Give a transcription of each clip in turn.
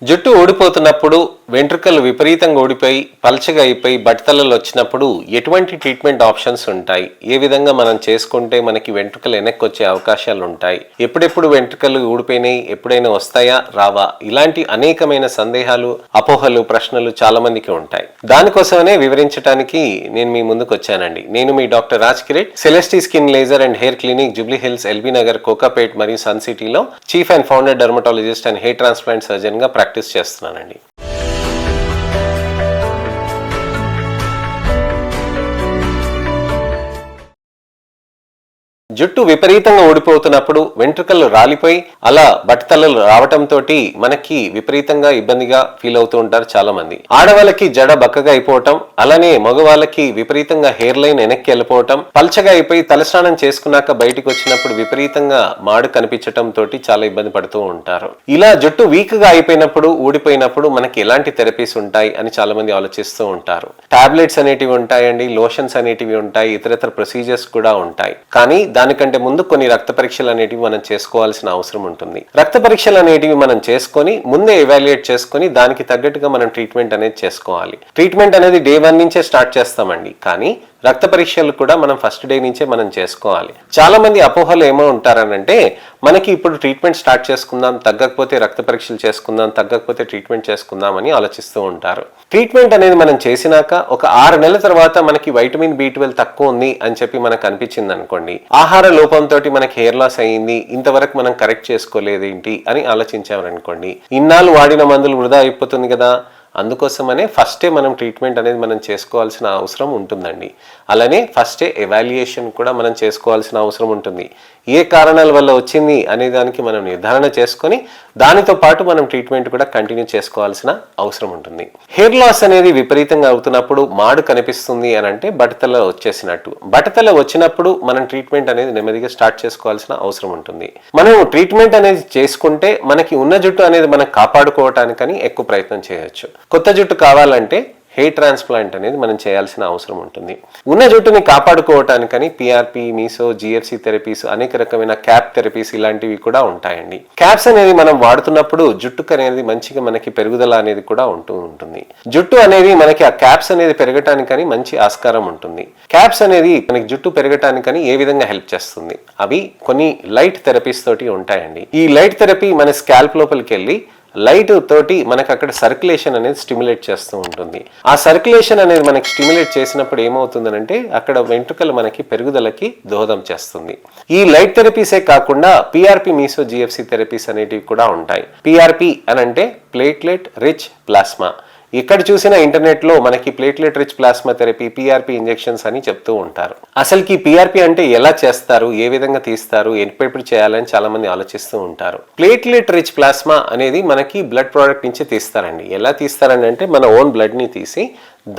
జుట్టు ఊడిపోతున్నప్పుడు, వెంట్రుకలు విపరీతంగా ఊడిపోయి, పల్చగా అయిపోయి, బట్టతలలు వచ్చినప్పుడు ఎటువంటి ట్రీట్మెంట్ ఆప్షన్స్ ఉంటాయి? ఏ విధంగా మనం చేసుకుంటే మనకి వెంట్రుకలు వెనక్కి వచ్చే అవకాశాలు ఉంటాయి? ఎప్పుడెప్పుడు వెంట్రుకలు ఊడిపోయినాయి, ఎప్పుడైనా వస్తాయా, రావా? ఇలాంటి అనేకమైన సందేహాలు, అపోహలు, ప్రశ్నలు చాలా మందికి ఉంటాయి. దానికోసమనే వివరించడానికి నేను మీ ముందుకు వచ్చానండి. నేను మీ doctor Raj Kireet, Celesty skin laser and hair clinic, Jubilee Hills, LB Nagar, Kokapet మరియు సన్ సిటీలో chief and founder dermatologist and hair transplant surgeon గా ప్రాక్టీస్ చేస్తున్నానండి. జుట్టు విపరీతంగా ఊడిపోతున్నప్పుడు, వెంట్రుకలు రాలిపోయి అలా బట్టతలలు రావటంతో మనకి విపరీతంగా ఇబ్బందిగా ఫీల్ అవుతూ ఉంటారు చాలా మంది. ఆడవాళ్ళకి జడ బక్కగా అయిపోవటం, అలానే మగవాళ్ళకి విపరీతంగా హెయిర్ లైన్ వెనక్కి వెళ్ళిపోవటం, పల్చగా అయిపోయి తలస్నానం చేసుకున్నాక బయటికి వచ్చినప్పుడు విపరీతంగా మాడు కనిపించటం తోటి చాలా ఇబ్బంది పడుతూ ఉంటారు. ఇలా జుట్టు వీక్ గా అయిపోయినప్పుడు, ఊడిపోయినప్పుడు మనకి ఎలాంటి థెరపీస్ ఉంటాయి అని చాలా మంది ఆలోచిస్తూ ఉంటారు. టాబ్లెట్స్ అనేటివి ఉంటాయండి, లోషన్స్ అనేటివి ఉంటాయి, ఇతరత్ర ప్రొసీజర్స్ కూడా ఉంటాయి. కానీ దానికంటే ముందు కొన్ని రక్త పరీక్షలు అనేటివి మనం చేసుకోవాల్సిన అవసరం ఉంటుంది. రక్త పరీక్షలు అనేటివి మనం చేసుకొని ముందే ఎవాల్యుయేట్ చేసుకొని దానికి తగ్గట్టుగా మనం ట్రీట్మెంట్ అనేది చేసుకోవాలి. ట్రీట్మెంట్ అనేది డే 1 నుంచే స్టార్ట్ చేస్తామండి. కానీ రక్త పరీక్షలు కూడా మనం ఫస్ట్ డే నుంచే మనం చేసుకోవాలి. చాలా మంది అపోహలు ఏమో ఉంటారనంటే, మనకి ఇప్పుడు ట్రీట్మెంట్ స్టార్ట్ చేసుకుందాం, తగ్గకపోతే రక్త పరీక్షలు చేసుకుందాం, తగ్గకపోతే ట్రీట్మెంట్ చేసుకుందాం అని ఆలోచిస్తూ ఉంటారు. ట్రీట్మెంట్ అనేది మనం చేసినాక ఒక 6 నెలల తర్వాత మనకి వైటమిన్ B12 తక్కువ ఉంది అని చెప్పి మనకు అనిపించింది అనుకోండి, ఆహార లోపంతో మనకి హెయిర్ లాస్ అయ్యింది, ఇంతవరకు మనం కరెక్ట్ చేసుకోలేదేంటి అని ఆలోచించామనుకోండి, ఇన్నాళ్ళు వాడిన మందులు వృధా అయిపోతుంది కదా. అందుకోసమనే ఫస్టే మనం ట్రీట్మెంట్ అనేది మనం చేసుకోవాల్సిన అవసరం ఉంటుందండి. అలానే ఫస్టే ఎవాల్యుయేషన్ కూడా మనం చేసుకోవాల్సిన అవసరం ఉంటుంది. ఏ కారణాల వల్ల వచ్చింది అనే దానికి మనం నిర్ధారణ చేసుకొని దానితో పాటు మనం ట్రీట్మెంట్ కూడా కంటిన్యూ చేసుకోవాల్సిన అవసరం ఉంటుంది. హెయిర్ లాస్ అనేది విపరీతంగా అవుతున్నప్పుడు, మాడు కనిపిస్తుంది అని అంటే బట్టతల వచ్చేసినట్టు. బట్టతల వచ్చినప్పుడు మనం ట్రీట్మెంట్ అనేది నెమ్మదిగా స్టార్ట్ చేసుకోవాల్సిన అవసరం ఉంటుంది. మనం ట్రీట్మెంట్ అనేది చేసుకుంటే మనకి ఉన్న జుట్టు అనేది మనం కాపాడుకోవటానికని ఎక్కువ ప్రయత్నం చేయొచ్చు. కొత్త జుట్టు కావాలంటే హెయిర్ ట్రాన్స్ప్లాంట్ అనేది మనం చేయాల్సిన అవసరం ఉంటుంది. ఉన్న జుట్టుని కాపాడుకోవటానికని PRP, మీసో, GFC థెరపీస్, అనేక రకమైన క్యాప్ థెరపీస్ ఇలాంటివి కూడా ఉంటాయండి. క్యాప్స్ అనేది మనం వాడుతున్నప్పుడు జుట్టుకు అనేది మంచిగా మనకి పెరుగుదల అనేది కూడా ఉంటుంది. జుట్టు అనేది మనకి ఆ క్యాప్స్ అనేది పెరగటానికని మంచి ఆస్కారం ఉంటుంది. క్యాప్స్ అనేది మనకి జుట్టు పెరగటానికని ఏ విధంగా హెల్ప్ చేస్తుంది? అవి కొన్ని లైట్ థెరపీస్ తోటి ఉంటాయండి. ఈ లైట్ థెరపీ మన స్కాల్ప్ లోపలికి వెళ్ళి లైట్ తోటి మనకు అక్కడ సర్క్యులేషన్ అనేది స్టిమ్యులేట్ చేస్తూ ఉంటుంది. ఆ సర్క్యులేషన్ అనేది మనకి స్టిమ్యులేట్ చేసినప్పుడు ఏమవుతుందనంటే అక్కడ వెంట్రుకలు మనకి పెరుగుదలకి దోహదం చేస్తుంది. ఈ లైట్ థెరపీసే కాకుండా PRP, మీసో, GFC థెరపీస్ అనేటివి కూడా ఉంటాయి. PRP అని అంటే ప్లేట్లెట్ రిచ్ ప్లాస్మా. ఇక్కడ చూసిన ఇంటర్నెట్ లో మనకి platelet rich plasma therapy, PRP injections అని చెప్తూ ఉంటారు. అసలుకి PRP అంటే ఎలా చేస్తారు, ఏ విధంగా తీస్తారు, ఎప్పుడెప్పుడు చేయాలని చాలా మంది ఆలోచిస్తూ ఉంటారు. ప్లేట్లెట్ రిచ్ ప్లాస్మా అనేది మనకి బ్లడ్ ప్రోడక్ట్ నుంచి తీస్తారండి. ఎలా తీస్తారని అంటే మన ఓన్ బ్లడ్ ని తీసి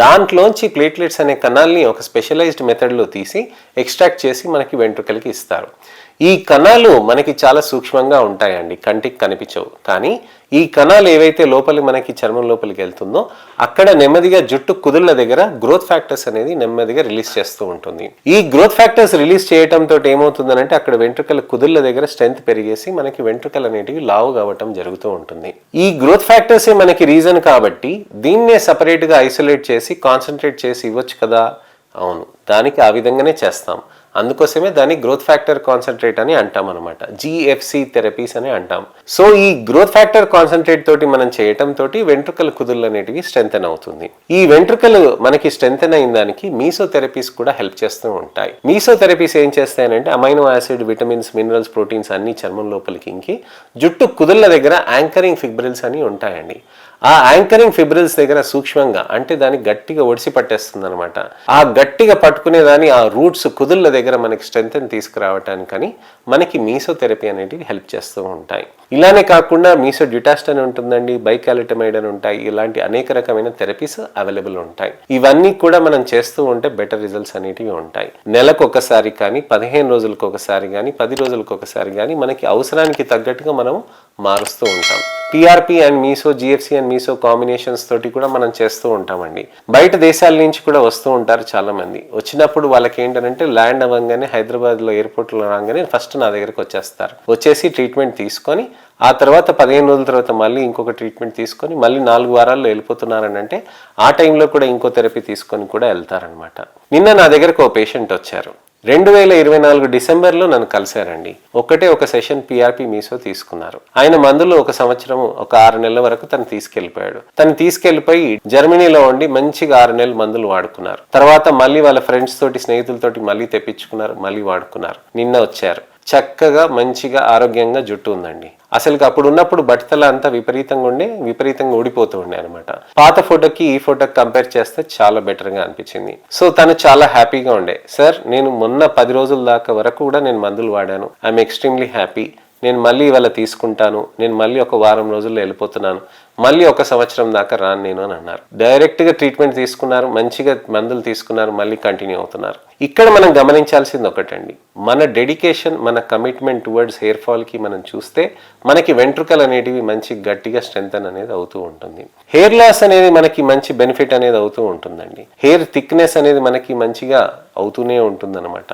దాంట్లోంచి ప్లేట్లెట్స్ అనే కణాలని ఒక స్పెషలైజ్డ్ మెథడ్లో తీసి ఎక్స్ట్రాక్ట్ చేసి మనకి వెంట్రుకలకి ఇస్తారు. ఈ కణాలు మనకి చాలా సూక్ష్మంగా ఉంటాయండి, కంటికి కనిపించవు. కానీ ఈ కణాలు ఏవైతే లోపలి మనకి చర్మం లోపలికి వెళ్తుందో అక్కడ నెమ్మదిగా జుట్టు కుదుళ్ళ దగ్గర గ్రోత్ ఫ్యాక్టర్స్ అనేది నెమ్మదిగా రిలీజ్ చేస్తూ ఉంటుంది. ఈ గ్రోత్ ఫ్యాక్టర్స్ రిలీజ్ చేయడంతో ఏమవుతుందనంటే అక్కడ వెంట్రుకల కుదుళ్ళ దగ్గర స్ట్రెంత్ పెరిగేసి మనకి వెంట్రుకలు అనేటివి లావు కావటం జరుగుతూ ఉంటుంది. ఈ గ్రోత్ ఫ్యాక్టర్స్ మనకి రీజన్ కాబట్టి దీన్నే సపరేట్ గా ఐసోలేట్ చేసి కాన్సన్ట్రేట్ చేసి ఇవ్వచ్చు కదా. అవును, దానికి ఆ విధంగానే చేస్తాం. అందుకోసమే దాన్ని గ్రోత్ ఫ్యాక్టర్ కాన్సన్ట్రేట్ అని అంటాం అనమాట. GFC థెరపీస్ అని అంటాం. సో ఈ గ్రోత్ ఫ్యాక్టర్ కాన్సన్ట్రేట్ తోటి మనం చేయటం తోటి వెంట్రుకల కుదుళ్ళు అనేటివి స్ట్రెంథెన్ అవుతుంది. ఈ వెంట్రుకలు మనకి స్ట్రెంథెన్ అయిన దానికి మీసో థెరపీస్ కూడా హెల్ప్ చేస్తూ ఉంటాయి. మీసో థెరపీస్ ఏం చేస్తాయనంటే amino acid, vitamins, minerals, proteins అన్ని చర్మం లోపలికి ఇంకి జుట్టు కుదుళ్ళ దగ్గర యాంకరింగ్ ఫిబ్రిల్స్ అని ఉంటాయండి. ఆ యాంకరింగ్ ఫిబ్రిల్స్ దగ్గర సూక్ష్మంగా అంటే దాన్ని గట్టిగా ఒడిసి పట్టేస్తుంది అనమాట. ఆ గట్టిగా పట్టుకునే దాన్ని ఆ రూట్స్ కుదుళ్ళ దగ్గర మనకి స్ట్రెంథెన్ తీసుకురావటానికని మనకి మీసో థెరపీ అనేటివి హెల్ప్ చేస్తూ ఉంటాయి. ఇలానే కాకుండా మీసో డ్యూటాస్ట్ అని ఉంటుందండి, బైకాలిటమైడ్ అని ఉంటాయి. ఇలాంటి అనేక రకమైన థెరపీస్ అవైలబుల్ ఉంటాయి. ఇవన్నీ కూడా మనం చేస్తూ ఉంటే బెటర్ రిజల్ట్స్ అనేటివి ఉంటాయి. నెలకు ఒకసారి కానీ, 15 రోజులకు ఒకసారి కానీ, 10 రోజులకు ఒకసారి కానీ మనకి అవసరానికి తగ్గట్టుగా మనం మారుస్తూ ఉంటాం. PRP and meso, GFC and meso combinations తోటి కూడా మనం చేస్తూ ఉంటామండి. బయట దేశాల నుంచి కూడా వస్తూ ఉంటారు చాలా మంది. వచ్చినప్పుడు వాళ్ళకి ఏంటంటే ల్యాండ్ అవ్వగానే హైదరాబాద్లో ఎయిర్పోర్ట్లో రాగానే ఫస్ట్ నా దగ్గరకు వచ్చేస్తారు. వచ్చేసి ట్రీట్మెంట్ తీసుకొని ఆ తర్వాత 15 రోజుల తర్వాత మళ్ళీ ఇంకొక ట్రీట్మెంట్ తీసుకొని మళ్ళీ 4 వారాల్లో వెళ్ళిపోతున్నారని అంటే ఆ టైంలో కూడా ఇంకో థెరపీ తీసుకొని కూడా వెళ్తారనమాట. నిన్న నా దగ్గరకు ఒక పేషెంట్ వచ్చారు. 2024 డిసెంబర్లో నన్ను కలిశారండి. ఒక సెషన్ పిఆర్పి మీసో తీసుకున్నారు. ఆయన మందులు ఒక సంవత్సరం, ఒక 6 నెలల వరకు తను తీసుకెళ్లిపోయాడు. తను తీసుకెళ్లిపోయి జర్మనీలో ఉండి మంచిగా 6 నెలలు మందులు వాడుకున్నారు. తర్వాత మళ్ళీ వాళ్ళ ఫ్రెండ్స్ తోటి, స్నేహితులతోటి మళ్ళీ తెప్పించుకున్నారు, మళ్ళీ వాడుకున్నారు. నిన్న వచ్చారు. చక్కగా మంచిగా ఆరోగ్యంగా జుట్టు ఉందండి. అసలు అప్పుడు ఉన్నప్పుడు బట్టతల అంతా విపరీతంగా ఊడిపోతూ ఉండే అనమాట. పాత ఫోటోకి ఈ ఫోటోకి కంపేర్ చేస్తే చాలా బెటర్గా అనిపించింది. సో తను చాలా హ్యాపీగా ఉండే. సార్, నేను మొన్న 10 రోజుల దాకా వరకు కూడా నేను మందులు వాడాను. I'm extremely happy. నేను మళ్ళీ ఇవాళ తీసుకుంటాను. నేను మళ్ళీ ఒక వారం రోజుల్లో వెళ్ళిపోతున్నాను. మళ్ళీ ఒక సంవత్సరం దాకా రాను నేను అని అన్నారు. డైరెక్ట్గా ట్రీట్మెంట్ తీసుకున్నారు, మంచిగా మందులు తీసుకున్నారు, మళ్ళీ కంటిన్యూ అవుతున్నారు. ఇక్కడ మనం గమనించాల్సింది ఒకటండి, మన డెడికేషన్, మన కమిట్మెంట్ టువర్డ్స్ హెయిర్ ఫాల్కి మనం చూస్తే మనకి వెంట్రుకలు అనేటివి మంచి గట్టిగా స్ట్రెంథన్ అనేది అవుతూ ఉంటుంది. హెయిర్ లాస్ అనేది మనకి మంచి బెనిఫిట్ అనేది అవుతూ ఉంటుందండి. హెయిర్ థిక్నెస్ అనేది మనకి మంచిగా అవుతూనే ఉంటుందన్నమాట.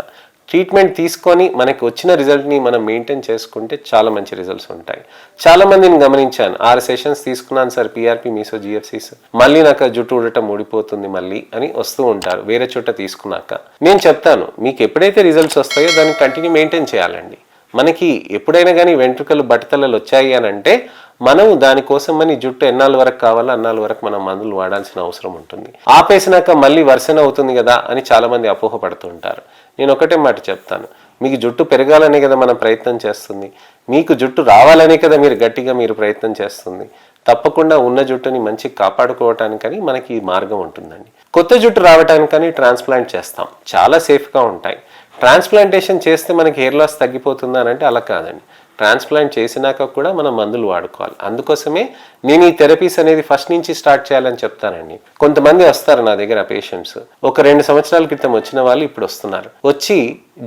ట్రీట్మెంట్ తీసుకొని మనకి వచ్చిన రిజల్ట్ని మనం మెయింటైన్ చేసుకుంటే చాలా మంచి రిజల్ట్స్ ఉంటాయి. చాలా మందిని గమనించాను, 6 సెషన్స్ తీసుకున్నాను సార్ పిఆర్పి, మీసో, జిఎఫ్సిస్, మళ్ళీ నాకు జుట్టు ఊడటం ఊడిపోతుంది మళ్ళీ అని వస్తూ ఉంటారు వేరే చోట తీసుకున్నాక. నేను చెప్తాను, మీకు ఎప్పుడైతే రిజల్ట్స్ వస్తాయో దాన్ని కంటిన్యూ మెయింటైన్ చేయాలండి. మనకి ఎప్పుడైనా కానీ వెంట్రుకలు, బట్టతలలు వచ్చాయి అని అంటే మనం దానికోసం మన జుట్టు ఎన్నాళ్ళ వరకు కావాలో అన్నాళ్ళ వరకు మనం మందులు వాడాల్సిన అవసరం ఉంటుంది. ఆపేసినాక మళ్ళీ వర్షన అవుతుంది కదా అని చాలా మంది అపోహపడుతూ ఉంటారు. నేను ఒకటే మాట చెప్తాను, మీకు జుట్టు పెరగాలనే కదా మనం ప్రయత్నం చేస్తుంది, మీకు జుట్టు రావాలనే కదా మీరు ప్రయత్నం చేస్తుంది. తప్పకుండా ఉన్న జుట్టుని మంచిగా కాపాడుకోవటానికని మనకి ఈ మార్గం ఉంటుందండి. కొత్త జుట్టు రావటానికని ట్రాన్స్ప్లాంట్ చేస్తాం, చాలా సేఫ్గా ఉంటాయి. ట్రాన్స్ప్లాంటేషన్ చేస్తే మనకి హెయిర్ లాస్ తగ్గిపోతుందా అని అంటే అలా కాదండి. ట్రాన్స్ప్లాంట్ చేసినాక కూడా మనం మందులు వాడుకోవాలి. అందుకోసమే నేను ఈ థెరపీస్ అనేది ఫస్ట్ నుంచి స్టార్ట్ చేయాలని చెప్తానండి. కొంతమంది వస్తారు నా దగ్గర పేషెంట్స్, ఒక 2 సంవత్సరాల క్రితం వచ్చిన వాళ్ళు ఇప్పుడు వస్తున్నారు. వచ్చి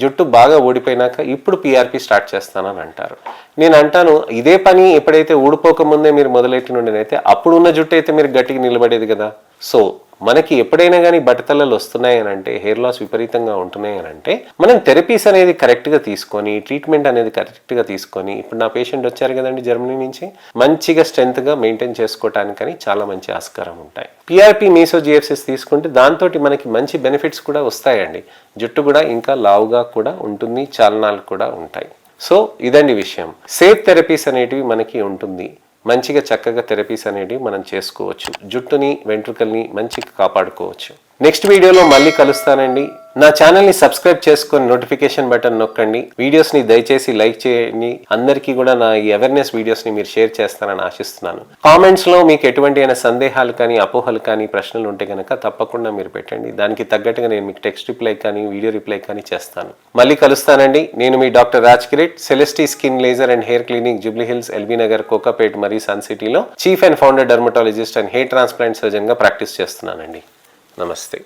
జుట్టు బాగా ఊడిపోయినాక ఇప్పుడు పిఆర్పి స్టార్ట్ చేస్తానని అంటారు. నేను అంటాను, ఇదే పని ఎప్పుడైతే ఊడిపోకముందే మీరు మొదలెట్టి నుండినైతే అప్పుడు ఉన్న జుట్టు అయితే మీరు గట్టిగా నిలబడేది కదా. సో మనకి ఎప్పుడైనా కానీ బట్టతలలు వస్తున్నాయి అని అంటే, హెయిర్ లాస్ విపరీతంగా ఉంటున్నాయి అని అంటే, మనం థెరపీస్ అనేది కరెక్ట్గా తీసుకొని, ట్రీట్మెంట్ అనేది కరెక్ట్గా తీసుకొని, ఇప్పుడు నా పేషెంట్ వచ్చారు కదండి జర్మనీ నుంచి, మంచిగా స్ట్రెంత్గా మెయింటైన్ చేసుకోవటానికని చాలా మంచి ఆస్కారం ఉంటాయి. పిఆర్పి, మీసో, జిఎఫ్సిస్ తీసుకుంటే దాంతో మనకి మంచి బెనిఫిట్స్ కూడా వస్తాయండి. జుట్టు కూడా ఇంకా లావుగా కూడా ఉంటుంది, చలనాలు కూడా ఉంటాయి. సో ఇదండి విషయం. సేఫ్ థెరపీస్ అనేటివి మనకి ఉంటుంది. మంచిగా చక్కగా థెరపీస్ అనేవి మనం చేసుకోవచ్చు. జుట్టుని, వెంట్రుకల్ని మంచిగా కాపాడుకోవచ్చు. నెక్స్ట్ వీడియోలో మళ్ళీ కలుస్తానండి. నా ఛానల్ని సబ్స్క్రైబ్ చేసుకొని నోటిఫికేషన్ బటన్ నొక్కండి. వీడియోస్ని దయచేసి లైక్ చేయండి. అందరికీ కూడా నా ఈ అవేర్నెస్ వీడియోస్ని మీరు షేర్ చేస్తారని ఆశిస్తున్నాను. కామెంట్స్లో మీకు ఎటువంటి సందేహాలు కానీ, అపోహలు కానీ, ప్రశ్నలు ఉంటే కనుక తప్పకుండా మీరు పెట్టండి. దానికి తగ్గట్టుగా నేను మీకు టెక్స్ట్ రిప్లై కానీ, వీడియో రిప్లై కానీ చేస్తాను. మళ్ళీ కలుస్తానండి. నేను మీ doctor Raj Kireet, Celesty skin laser and hair clinic, Jubilee Hills, LB Nagar, Kokapet మరియు సన్ సిటీలో chief and founder dermatologist and hair transplant సర్జన్గా ప్రాక్టీస్ చేస్తున్నానండి. నమస్తే.